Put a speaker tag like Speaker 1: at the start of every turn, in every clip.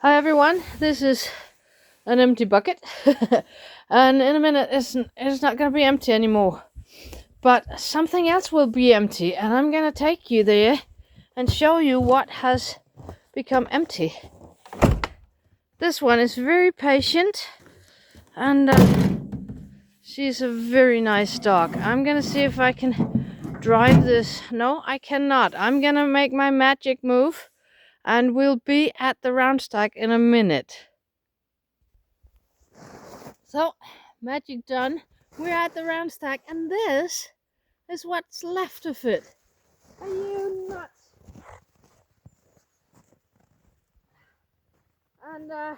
Speaker 1: Hi everyone, this is an empty bucket and in a minute it's not going to be empty anymore, but something else will be empty and I'm going to take you there and show you what has become empty. This one is very patient and she's a very nice dog. I'm going to see if I can drive this. No, I cannot. I'm going to make my magic move and we'll be at the roundstack in a minute. So, magic done. We're at the roundstack, and this is what's left of it. Are you nuts? And the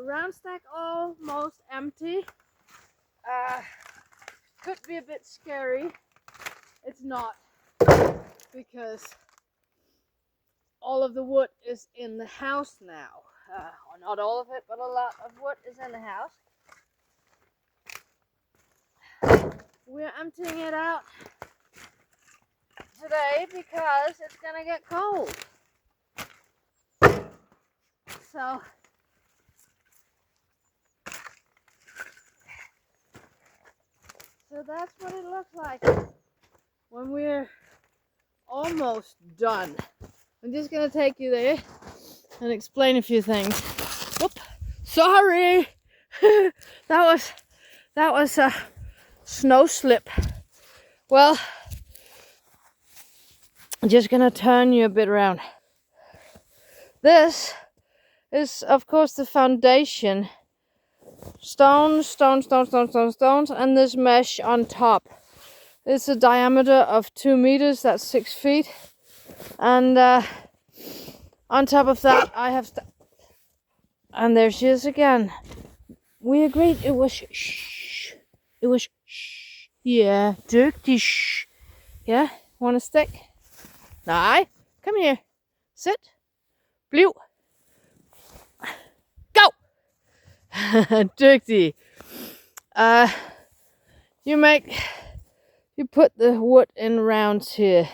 Speaker 1: roundstack almost empty. Could be a bit scary. It's not, because all of the wood is in the house now. Or not all of it, but a lot of wood is in the house. We're emptying it out today because it's gonna get cold. So that's what it looks like when we're almost done. I'm just gonna take you there and explain a few things. Whoop! Sorry, that was a snow slip. Well, I'm just gonna turn you a bit around. This is, of course, the foundation. Stones, and this mesh on top. It's a diameter of 2 meters. That's 6 feet, and on top of that, I have. And there she is again. We agreed it was shh. It was shh. Yeah, dirty shh. Yeah, want a stick? No, come here. Sit. Blue. Go. Dirty. You put the wood in rounds here,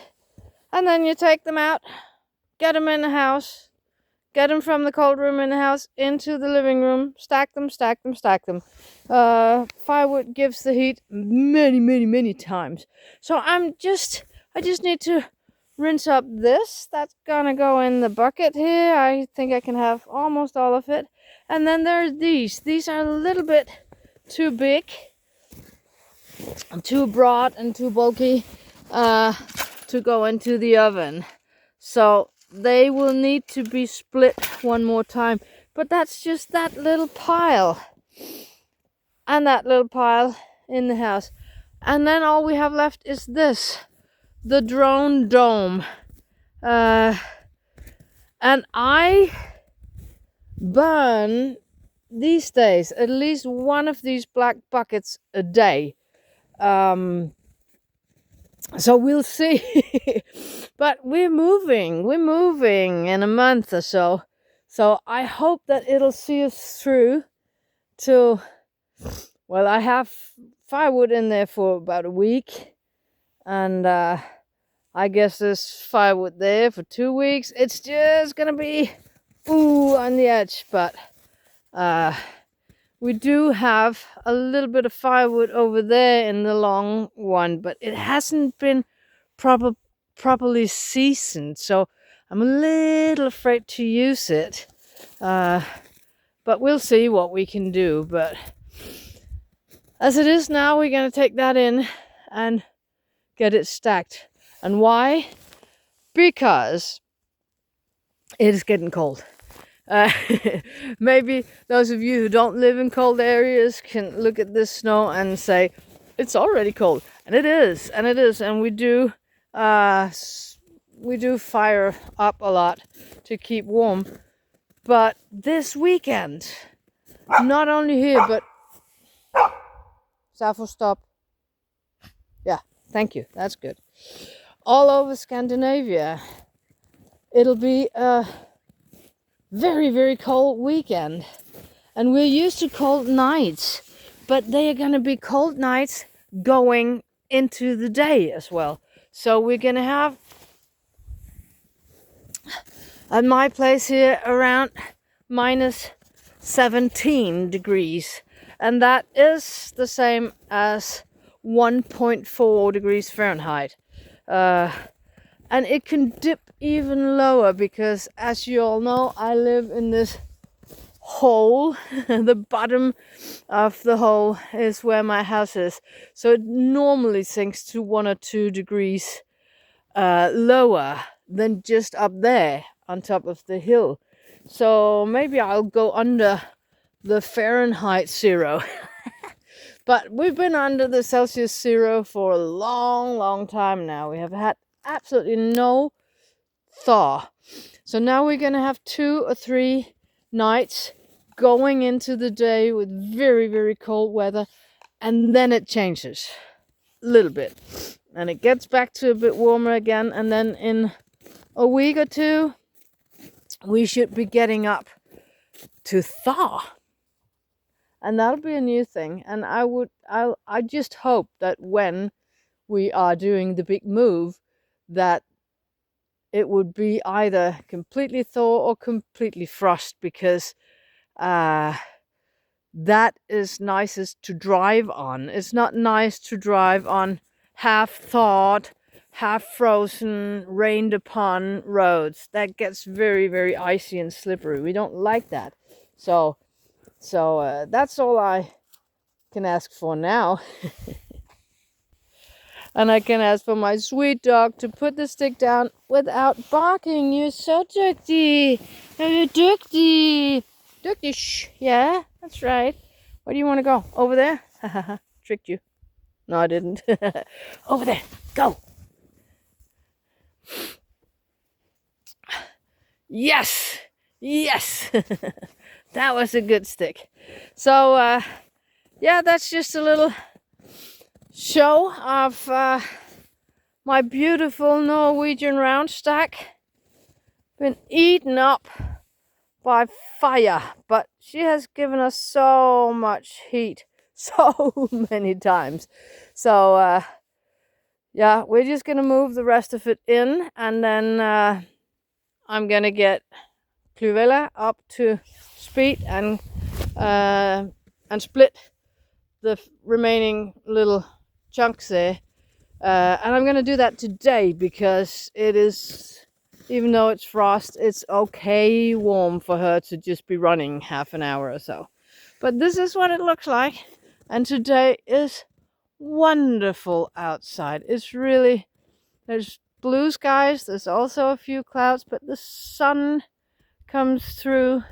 Speaker 1: and then you take them out, get them in the house, get them from the cold room in the house into the living room, stack them. Firewood gives the heat many times. So I just need to rinse up this. That's gonna go in the bucket here. I think I can have almost all of it. And then there's these. These are a little bit too big, too broad and too bulky to go into the oven. So they will need to be split one more time. But that's just that little pile. And that little pile in the house. And then all we have left is this. The drone dome. And I burn these days at least one of these black buckets a day. So we'll see. But we're moving in a month or so. So I hope that it'll see us through till, well, I have firewood in there for about a week. And I guess there's firewood there for 2 weeks. It's just gonna be on the edge, but we do have a little bit of firewood over there in the long one, but it hasn't been properly seasoned, so I'm a little afraid to use it. But we'll see what we can do. But as it is now, we're gonna take that in and get it stacked. And why? Because it is getting cold. Maybe those of you who don't live in cold areas can look at this snow and say it's already cold, and it is, and we do fire up a lot to keep warm. But this weekend, not only here, but Zaffo, stop. Yeah, thank you. That's good. All over Scandinavia, it'll be a very cold weekend, and we're used to cold nights, but they are going to be cold nights going into the day as well. So we're going to have At my place here, around minus 17 degrees. And that is the same as 1.4 degrees Fahrenheit. And it can dip even lower because, as you all know, I live in this hole. The bottom of the hole is where my house is. So it normally sinks to 1 or 2 degrees lower than just up there on top of the hill. So maybe I'll go under the Fahrenheit 0. But we've been under the Celsius 0 for a long time now. We have had absolutely no thaw. So now we're going to have 2 or 3 nights going into the day with very cold weather, and then it changes a little bit. And it gets back to a bit warmer again, and then in a week or 2, we should be getting up to thaw. And that'll be a new thing. And I just hope that when we are doing the big move, that it would be either completely thaw or completely frost, because that is nicest to drive on. It's not nice to drive on half thawed, half frozen, rained upon roads. That gets very icy and slippery. We don't like that. So that's all I can ask for now. And I can ask for my sweet dog to put the stick down without barking. You're so dirty. You're dirty. Dirty, shh. Yeah, that's right. Where do you want to go? Over there? Tricked you. No, I didn't. Over there. Go. Yes. Yes. That was a good stick. So, yeah, that's just a little show of my beautiful Norwegian roundstack. Been eaten up by fire, but she has given us so much heat so many times. So yeah, we're just gonna move the rest of it in, and then I'm gonna get Pluvella up to speed and split the remaining little chunks there. And I'm gonna do that today because it is, even though it's frost, it's okay warm for her to just be running half an hour or so. But this is what it looks like. And today is wonderful outside. It's really, there's blue skies, there's also a few clouds, but the sun comes through.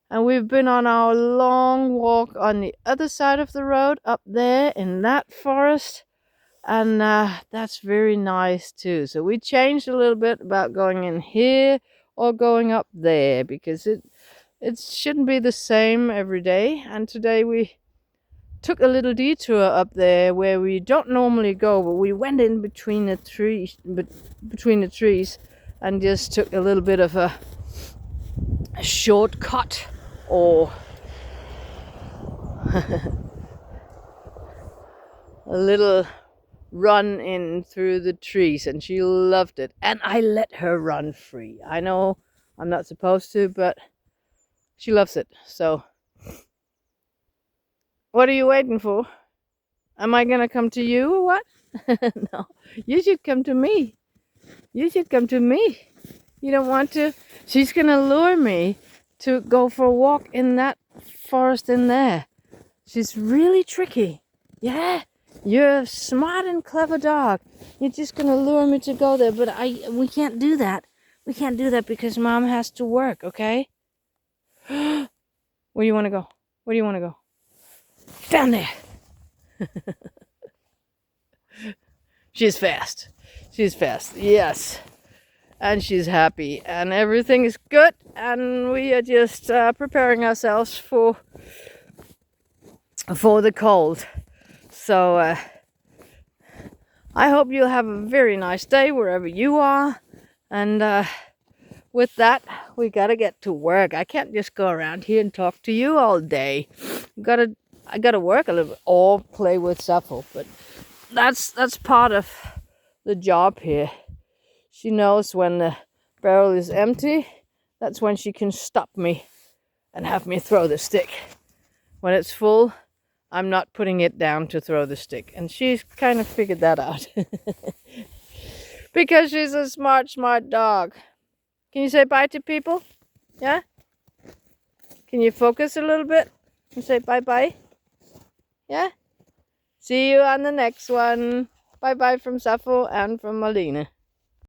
Speaker 1: And we've been on our long walk on the other side of the road, up there in that forest. And that's very nice too. So we changed a little bit about going in here or going up there, because it shouldn't be the same every day. And today we took a little detour up there where we don't normally go, but we went in between the trees, and just took a little bit of a shortcut, or a little run in through the trees, and she loved it. And I let her run free. I know I'm not supposed to, but she loves it. So what are you waiting for? Am I gonna come to you or what? No, you should come to me. You should come to me. You don't want to? She's gonna lure me to go for a walk in that forest in there. She's really tricky. Yeah, you're a smart and clever dog. You're just gonna lure me to go there, but we can't do that. We can't do that because Mom has to work, okay? Where do you want to go? Where do you want to go? Down there. She's fast. She's fast. Yes. And she's happy. And everything is good. And we are just preparing ourselves for the cold. So I hope you'll have a very nice day wherever you are. And with that, we gotta get to work. I can't just go around here and talk to you all day. I gotta work a little bit, or play with Zaffo. But that's part of the job here. She knows when the barrel is empty, that's when she can stop me and have me throw the stick. When it's full, I'm not putting it down to throw the stick. And she's kind of figured that out. Because she's a smart dog. Can you say bye to people? Yeah? Can you focus a little bit and say bye-bye? Yeah? See you on the next one. Bye-bye from Zaffo and from Malene.